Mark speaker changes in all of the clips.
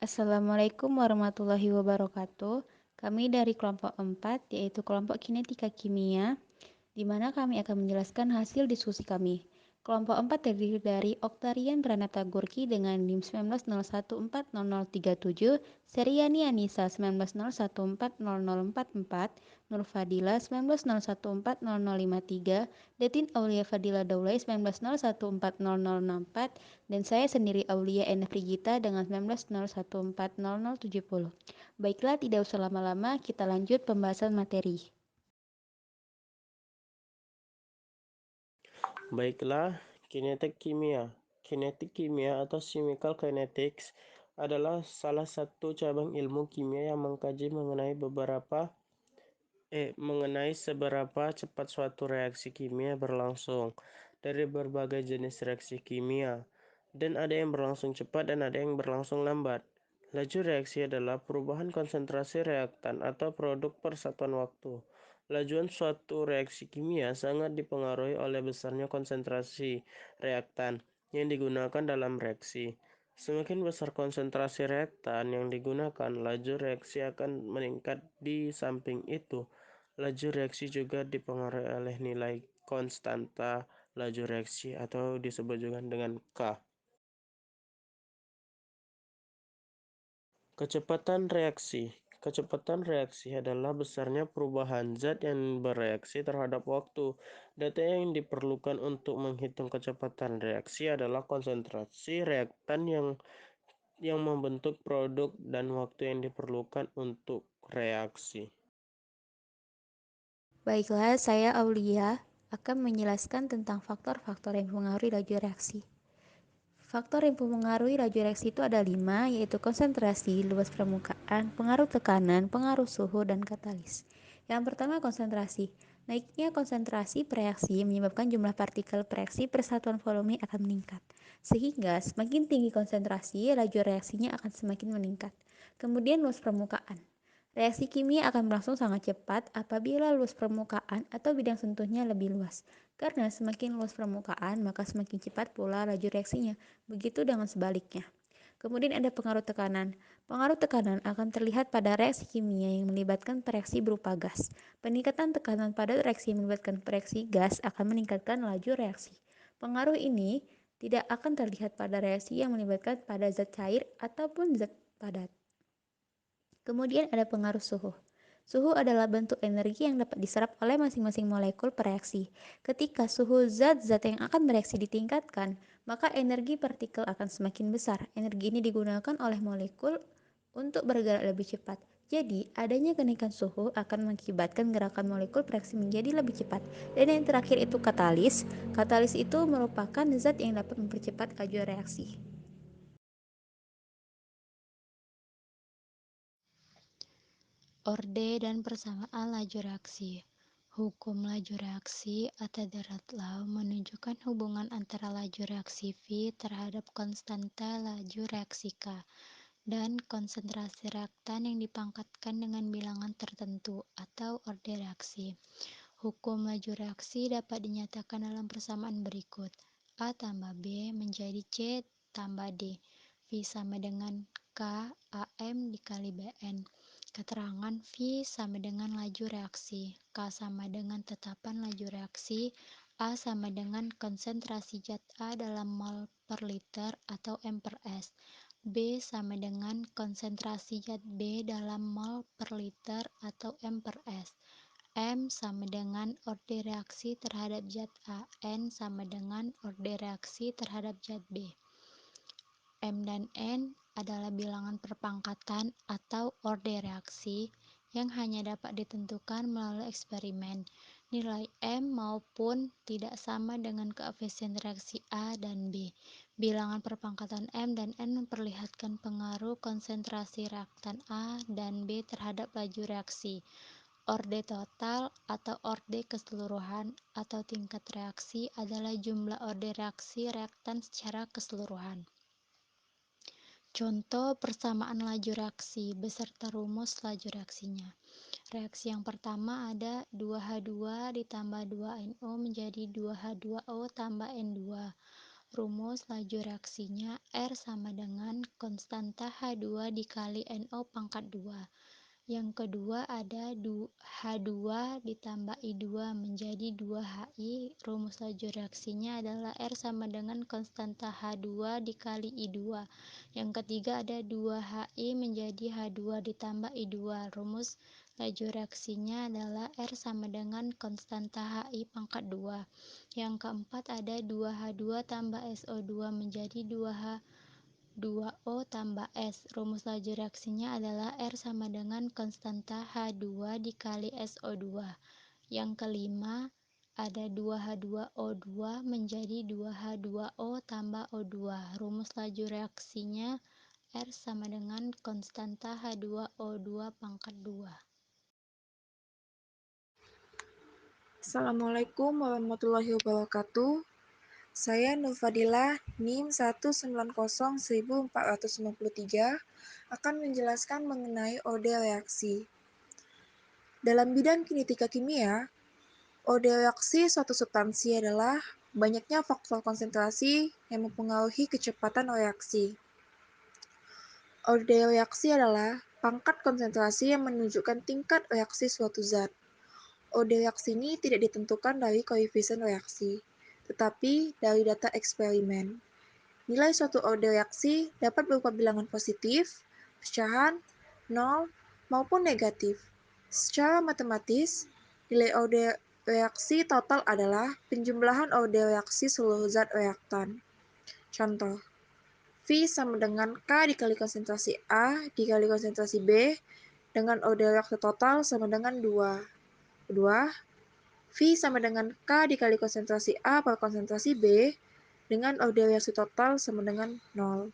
Speaker 1: Assalamualaikum warahmatullahi wabarakatuh. Kami dari kelompok 4, yaitu kelompok kinetika kimia, di mana kami akan menjelaskan hasil diskusi kami. Kelompok 4 terdiri dari Oktarian Pranata Gurki dengan NIM 1901140037, Seriani Anissa 1901140044, Nur Fadila 1901140053, Detin Aulia Fadila Daulay 1901140064, dan saya sendiri Aulia N. Frigita dengan 1901140070. Baiklah, tidak usah lama-lama, kita lanjut pembahasan materi.
Speaker 2: Baiklah, kinetik kimia. Kinetik kimia atau chemical kinetics adalah salah satu cabang ilmu kimia yang mengkaji mengenai seberapa cepat suatu reaksi kimia berlangsung dari berbagai jenis reaksi kimia, dan ada yang berlangsung cepat dan ada yang berlangsung lambat. Laju reaksi adalah perubahan konsentrasi reaktan atau produk per satuan waktu. Lajuan suatu reaksi kimia sangat dipengaruhi oleh besarnya konsentrasi reaktan yang digunakan dalam reaksi. Semakin besar konsentrasi reaktan yang digunakan, laju reaksi akan meningkat. Di samping itu, laju reaksi juga dipengaruhi oleh nilai konstanta laju reaksi atau disebut juga dengan K. Kecepatan reaksi. Kecepatan reaksi adalah besarnya perubahan zat yang bereaksi terhadap waktu. Data yang diperlukan untuk menghitung kecepatan reaksi adalah konsentrasi reaktan yang membentuk produk dan waktu yang diperlukan untuk reaksi.
Speaker 1: Baiklah, saya Aulia akan menjelaskan tentang faktor-faktor yang mempengaruhi laju reaksi. Faktor yang mempengaruhi laju reaksi itu ada 5, yaitu konsentrasi, luas permukaan, pengaruh tekanan, pengaruh suhu, dan katalis. Yang pertama, konsentrasi. Naiknya konsentrasi reaksi menyebabkan jumlah partikel reaksi per satuan volume akan meningkat. Sehingga semakin tinggi konsentrasi, laju reaksinya akan semakin meningkat. Kemudian luas permukaan. Reaksi kimia akan berlangsung sangat cepat apabila luas permukaan atau bidang sentuhnya lebih luas. Karena semakin luas permukaan, maka semakin cepat pula laju reaksinya. Begitu dengan sebaliknya. Kemudian ada pengaruh tekanan. Pengaruh tekanan akan terlihat pada reaksi kimia yang melibatkan reaksi berupa gas. Peningkatan tekanan pada reaksi yang melibatkan reaksi gas akan meningkatkan laju reaksi. Pengaruh ini tidak akan terlihat pada reaksi yang melibatkan pada zat cair ataupun zat padat. Kemudian ada pengaruh suhu. Suhu adalah bentuk energi yang dapat diserap oleh masing-masing molekul bereaksi. Ketika suhu zat-zat yang akan bereaksi ditingkatkan, maka energi partikel akan semakin besar. Energi ini digunakan oleh molekul untuk bergerak lebih cepat. Jadi, adanya kenaikan suhu akan mengakibatkan gerakan molekul bereaksi menjadi lebih cepat. Dan yang terakhir itu katalis. Katalis itu merupakan zat yang dapat mempercepat laju reaksi.
Speaker 3: Orde dan persamaan laju reaksi. Hukum laju reaksi atau Darrell Law menunjukkan hubungan antara laju reaksi V terhadap konstanta laju reaksi K dan konsentrasi reaktan yang dipangkatkan dengan bilangan tertentu atau orde reaksi. Hukum laju reaksi dapat dinyatakan dalam persamaan berikut. A tambah B menjadi C tambah D. V sama dengan K AM dikali Bn. Keterangan V sama dengan laju reaksi, K sama dengan tetapan laju reaksi, A sama dengan konsentrasi zat A dalam mol per liter atau M per S, B sama dengan konsentrasi zat B dalam mol per liter atau M per S, M sama dengan orde reaksi terhadap zat A, N sama dengan orde reaksi terhadap zat B. M dan N adalah bilangan perpangkatan atau orde reaksi yang hanya dapat ditentukan melalui eksperimen. Nilai M maupun tidak sama dengan koefisien reaksi A dan B. Bilangan perpangkatan M dan N memperlihatkan pengaruh konsentrasi reaktan A dan B terhadap laju reaksi. Orde total atau orde keseluruhan atau tingkat reaksi adalah jumlah orde reaksi reaktan secara keseluruhan. Contoh persamaan laju reaksi beserta rumus laju reaksinya. Reaksi yang pertama ada 2H2 ditambah 2NO menjadi 2H2O tambah N2. Rumus laju reaksinya R sama dengan konstanta H2 dikali NO pangkat 2. Yang kedua ada H2 ditambah I2 menjadi 2HI. Rumus laju reaksinya adalah R sama dengan konstanta H2 dikali I2. Yang ketiga ada 2HI menjadi H2 ditambah I2. Rumus laju reaksinya adalah R sama dengan konstanta HI pangkat 2. Yang keempat ada 2H2 tambah SO2 menjadi 2O tambah S. Rumus laju reaksinya adalah R sama dengan konstanta H2 dikali SO2. Yang kelima, ada 2H2O2 menjadi 2H2O tambah O2. Rumus laju reaksinya R sama dengan konstanta H2O2 pangkat 2.
Speaker 4: Assalamualaikum warahmatullahi wabarakatuh. Saya Nur Fadilah, NIM 1901453, akan menjelaskan mengenai order reaksi. Dalam bidang kinetika kimia, order reaksi suatu substansi adalah banyaknya faktor konsentrasi yang mempengaruhi kecepatan reaksi. Order reaksi adalah pangkat konsentrasi yang menunjukkan tingkat reaksi suatu zat. Order reaksi ini tidak ditentukan dari koefisien reaksi, tetapi dari data eksperimen. Nilai suatu order reaksi dapat berupa bilangan positif, pecahan, 0, maupun negatif. Secara matematis, nilai order reaksi total adalah penjumlahan order reaksi seluruh zat reaktan. Contoh, V sama dengan K dikali konsentrasi A dikali konsentrasi B dengan order reaksi total sama dengan 2. Kedua, V sama dengan K dikali konsentrasi A per konsentrasi B dengan order reaksi total sama dengan 0.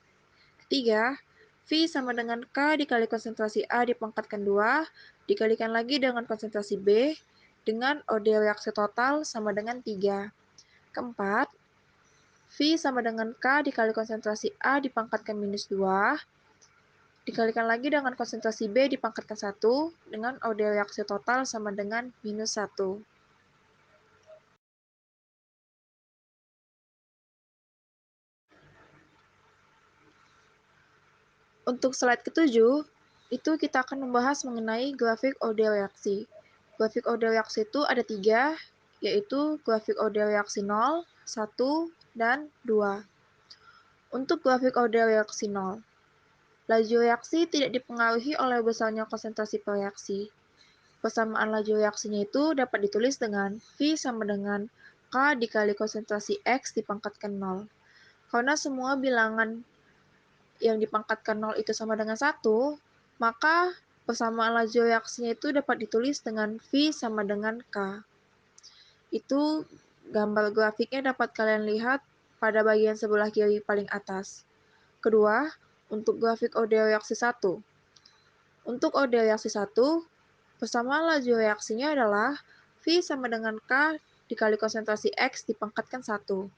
Speaker 4: Ketiga, V sama dengan K dikali konsentrasi A dipangkatkan 2 dikalikan lagi dengan konsentrasi B dengan order reaksi total sama dengan 3. Keempat, V sama dengan K dikali konsentrasi A dipangkatkan minus 2 dikalikan lagi dengan konsentrasi B dipangkatkan 1 dengan order reaksi total sama dengan minus 1. Untuk slide ketujuh, itu kita akan membahas mengenai grafik order reaksi. Grafik order reaksi itu ada 3, yaitu grafik order reaksi 0, 1, dan 2. Untuk grafik order reaksi 0, laju reaksi tidak dipengaruhi oleh besarnya konsentrasi per reaksi. Persamaan laju reaksinya itu dapat ditulis dengan V sama dengan K dikali konsentrasi X dipangkatkan 0. Karena semua bilangan yang dipangkatkan 0 itu sama dengan 1, maka persamaan laju reaksinya itu dapat ditulis dengan V sama dengan K. Itu gambar grafiknya dapat kalian lihat pada bagian sebelah kiri paling atas. Kedua, untuk grafik order reaksi 1. Untuk order reaksi 1, persamaan laju reaksinya adalah V sama dengan K dikali konsentrasi X dipangkatkan 1.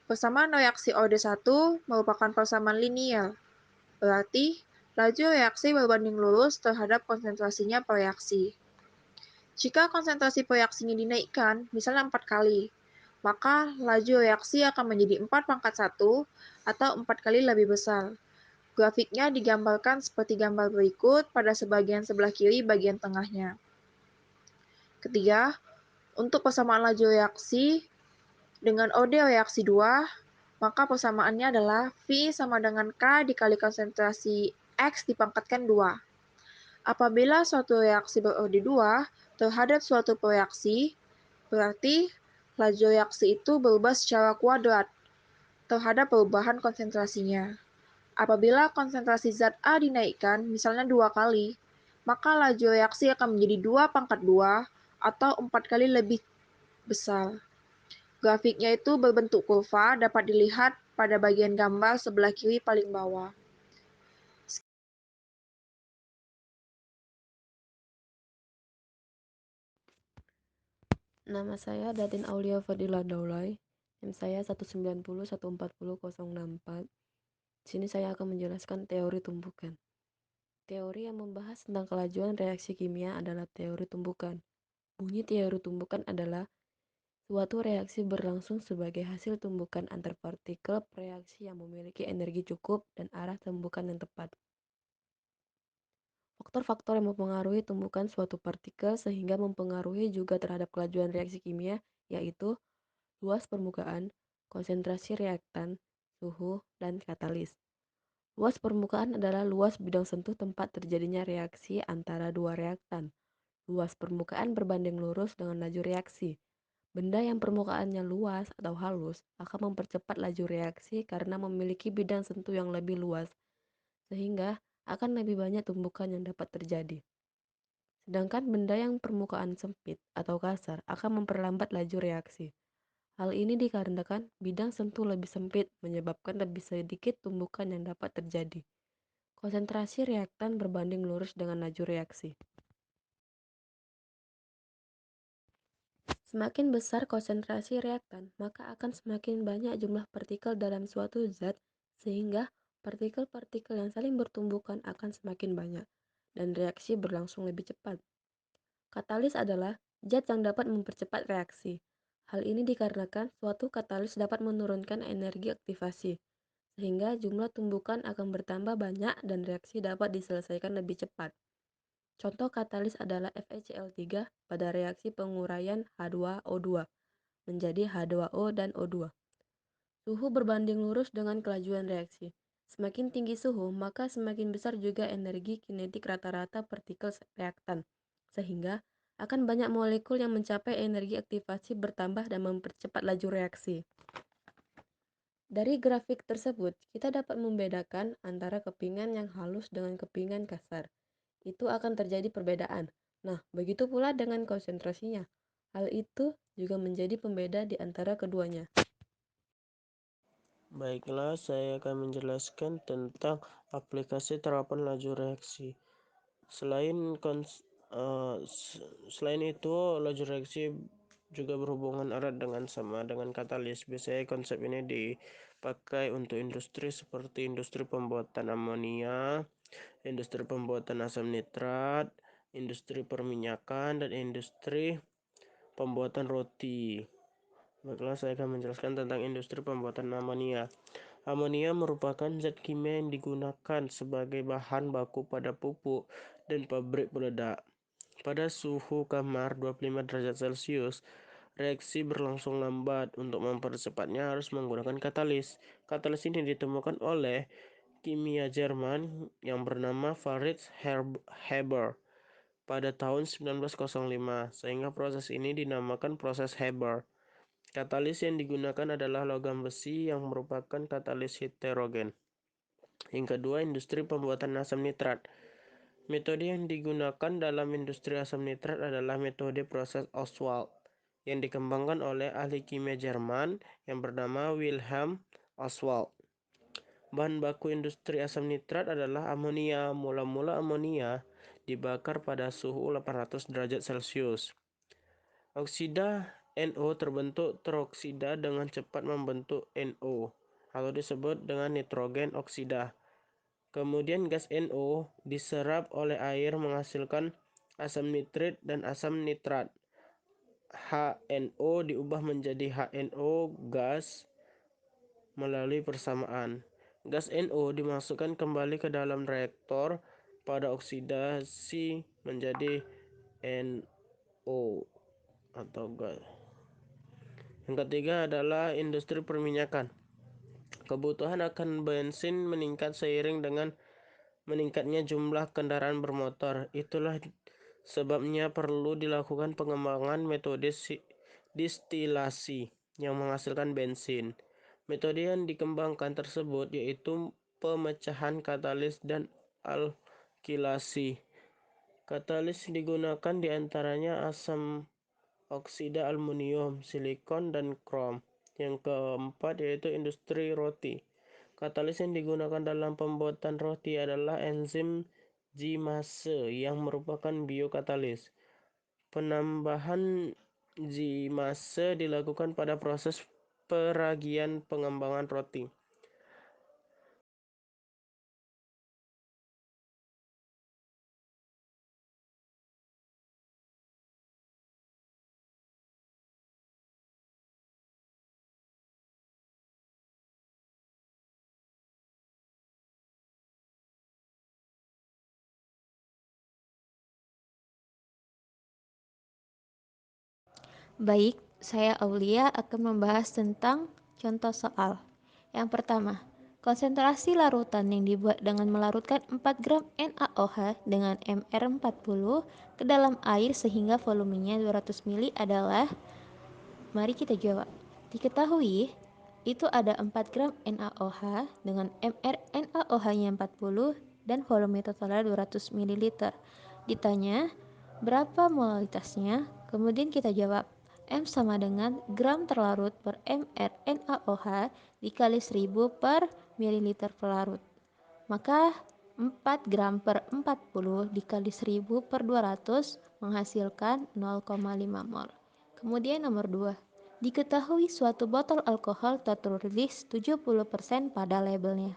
Speaker 4: Persamaan reaksi order 1 merupakan persamaan linier, berarti laju reaksi berbanding lurus terhadap konsentrasinya per reaksi. Jika konsentrasi per reaksinya dinaikkan, misalnya 4 kali, maka laju reaksi akan menjadi 4 pangkat 1 atau 4 kali lebih besar. Grafiknya digambarkan seperti gambar berikut pada sebagian sebelah kiri bagian tengahnya. Ketiga, untuk persamaan laju reaksi dengan order reaksi 2, maka persamaannya adalah V sama dengan K dikali konsentrasi X dipangkatkan 2. Apabila suatu reaksi berorder 2 terhadap suatu reaksi, berarti laju reaksi itu berubah secara kuadrat terhadap perubahan konsentrasinya. Apabila konsentrasi zat A dinaikkan, misalnya 2 kali, maka laju reaksi akan menjadi 2 pangkat 2 atau 4 kali lebih besar. Grafiknya itu berbentuk kurva dapat dilihat pada bagian gambar sebelah kiri paling bawah.
Speaker 5: Nama saya Datin Aulia Fadila Daulay. NIM saya 190140064. Di sini saya akan menjelaskan teori tumbukan. Teori yang membahas tentang kelajuan reaksi kimia adalah teori tumbukan. Bunyi teori tumbukan adalah Suatu reaksi berlangsung sebagai hasil tumbukan antar partikel reaksi yang memiliki energi cukup dan arah tumbukan yang tepat. Faktor-faktor yang mempengaruhi tumbukan suatu partikel sehingga mempengaruhi juga terhadap kelajuan reaksi kimia, yaitu luas permukaan, konsentrasi reaktan, suhu, dan katalis. Luas permukaan adalah luas bidang sentuh tempat terjadinya reaksi antara dua reaktan. Luas permukaan berbanding lurus dengan laju reaksi. Benda yang permukaannya luas atau halus akan mempercepat laju reaksi karena memiliki bidang sentuh yang lebih luas, sehingga akan lebih banyak tumbukan yang dapat terjadi. Sedangkan benda yang permukaan sempit atau kasar akan memperlambat laju reaksi. Hal ini dikarenakan bidang sentuh lebih sempit menyebabkan lebih sedikit tumbukan yang dapat terjadi. Konsentrasi reaktan berbanding lurus dengan laju reaksi. Semakin besar konsentrasi reaktan, maka akan semakin banyak jumlah partikel dalam suatu zat, sehingga partikel-partikel yang saling bertumbukan akan semakin banyak, dan reaksi berlangsung lebih cepat. Katalis adalah zat yang dapat mempercepat reaksi. Hal ini dikarenakan suatu katalis dapat menurunkan energi aktivasi, sehingga jumlah tumbukan akan bertambah banyak dan reaksi dapat diselesaikan lebih cepat. Contoh katalis adalah FeCl3 pada reaksi penguraian H2O2 menjadi H2O dan O2. Suhu berbanding lurus dengan kelajuan reaksi. Semakin tinggi suhu, maka semakin besar juga energi kinetik rata-rata partikel reaktan, sehingga akan banyak molekul yang mencapai energi aktivasi bertambah dan mempercepat laju reaksi. Dari grafik tersebut, kita dapat membedakan antara kepingan yang halus dengan kepingan kasar. Itu akan terjadi perbedaan. Nah, begitu pula dengan konsentrasinya. Hal itu juga menjadi pembeda di antara keduanya.
Speaker 2: Baiklah, saya akan menjelaskan tentang aplikasi terapan laju reaksi. Selain itu, laju reaksi juga berhubungan erat dengan katalis. Biasanya konsep ini dipakai untuk industri seperti industri pembuatan amonia, industri pembuatan asam nitrat, industri perminyakan, dan industri pembuatan roti. Baiklah, saya akan menjelaskan tentang industri pembuatan amonia. Amonia merupakan zat kimia yang digunakan sebagai bahan baku pada pupuk dan pabrik peledak. Pada suhu kamar 25 derajat Celcius, reaksi berlangsung lambat. Untuk mempercepatnya harus menggunakan katalis. Katalis ini ditemukan oleh kimia Jerman yang bernama Fritz Haber pada tahun 1905, sehingga proses ini dinamakan proses Haber. Katalis yang digunakan adalah logam besi yang merupakan katalis heterogen. Yang kedua, industri pembuatan asam nitrat. Metode yang digunakan dalam industri asam nitrat adalah metode proses Ostwald yang dikembangkan oleh ahli kimia Jerman yang bernama Wilhelm Ostwald. Bahan baku industri asam nitrat adalah amonia. Mula-mula amonia dibakar pada suhu 800 derajat Celcius. Oksida NO terbentuk teroksida dengan cepat membentuk NO atau disebut dengan nitrogen oksida. Kemudian gas NO diserap oleh air menghasilkan asam nitrit dan asam nitrat. HNO diubah menjadi HNO gas melalui persamaan. Gas NO dimasukkan kembali ke dalam reaktor pada oksidasi menjadi NO atau gas. Yang ketiga adalah industri perminyakan. Kebutuhan akan bensin meningkat seiring dengan meningkatnya jumlah kendaraan bermotor. Itulah sebabnya perlu dilakukan pengembangan metode distilasi yang menghasilkan bensin. Metode yang dikembangkan tersebut yaitu pemecahan katalis dan alkilasi. Katalis digunakan diantaranya asam oksida aluminium, silikon, dan krom. Yang keempat yaitu industri roti. Katalis yang digunakan dalam pembuatan roti adalah enzim zimase yang merupakan biokatalis. Penambahan zimase dilakukan pada proses peragian pengembangan roti.
Speaker 1: Baik, saya Aulia akan membahas tentang contoh soal. Yang pertama, konsentrasi larutan yang dibuat dengan melarutkan 4 gram NaOH dengan MR40 ke dalam air sehingga volumenya 200 ml adalah. Mari kita jawab. Diketahui itu ada 4 gram NaOH dengan mRNaOH-nya 40 dan volume totalnya 200 ml. Ditanya berapa molalitasnya? Kemudian kita jawab. M sama dengan gram terlarut per mRNaOH dikali 1000 per mililiter pelarut. Maka 4 gram per 40 dikali 1000 per 200 menghasilkan 0,5 mol. Kemudian nomor 2. Diketahui suatu botol alkohol tertulis 70% pada labelnya.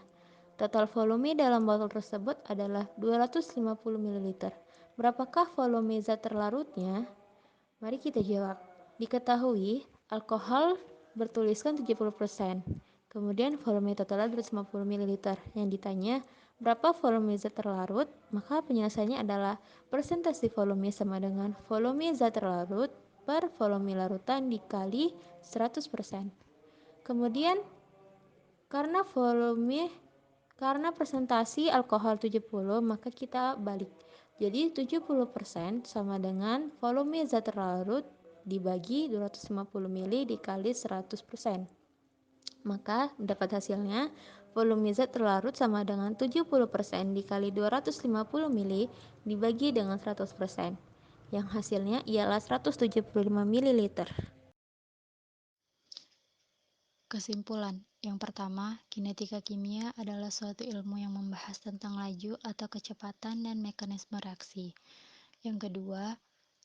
Speaker 1: Total volume dalam botol tersebut adalah 250 ml. Berapakah volume zat terlarutnya? Mari kita jawab. Diketahui alkohol bertuliskan 70%. Kemudian volume totalnya 250 ml. Yang ditanya berapa volume zat terlarut, maka penyelesaiannya adalah persentase volume sama dengan volume zat terlarut per volume larutan dikali 100%. Kemudian karena presentasi alkohol 70, maka kita balik. Jadi 70% sama dengan volume zat terlarut dibagi 250 ml dikali 100%. Maka mendapat hasilnya volume zat terlarut sama dengan 70% dikali 250 ml dibagi dengan 100%. Yang hasilnya ialah 175 ml.
Speaker 3: Kesimpulan, yang pertama, kinetika kimia adalah suatu ilmu yang membahas tentang laju atau kecepatan dan mekanisme reaksi. Yang kedua,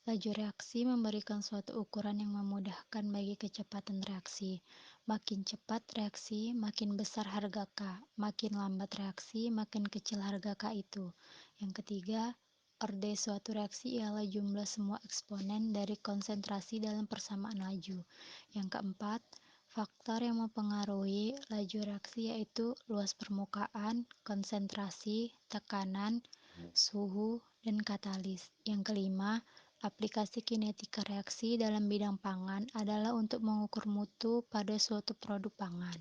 Speaker 3: laju reaksi memberikan suatu ukuran yang memudahkan bagi kecepatan reaksi. Makin cepat reaksi, makin besar harga K. Makin lambat reaksi, makin kecil harga K itu. Yang ketiga, orde suatu reaksi ialah jumlah semua eksponen dari konsentrasi dalam persamaan laju. Yang keempat, faktor yang mempengaruhi laju reaksi yaitu luas permukaan, konsentrasi, tekanan, suhu, dan katalis. Yang kelima, aplikasi kinetika reaksi dalam bidang pangan adalah untuk mengukur mutu pada suatu produk pangan.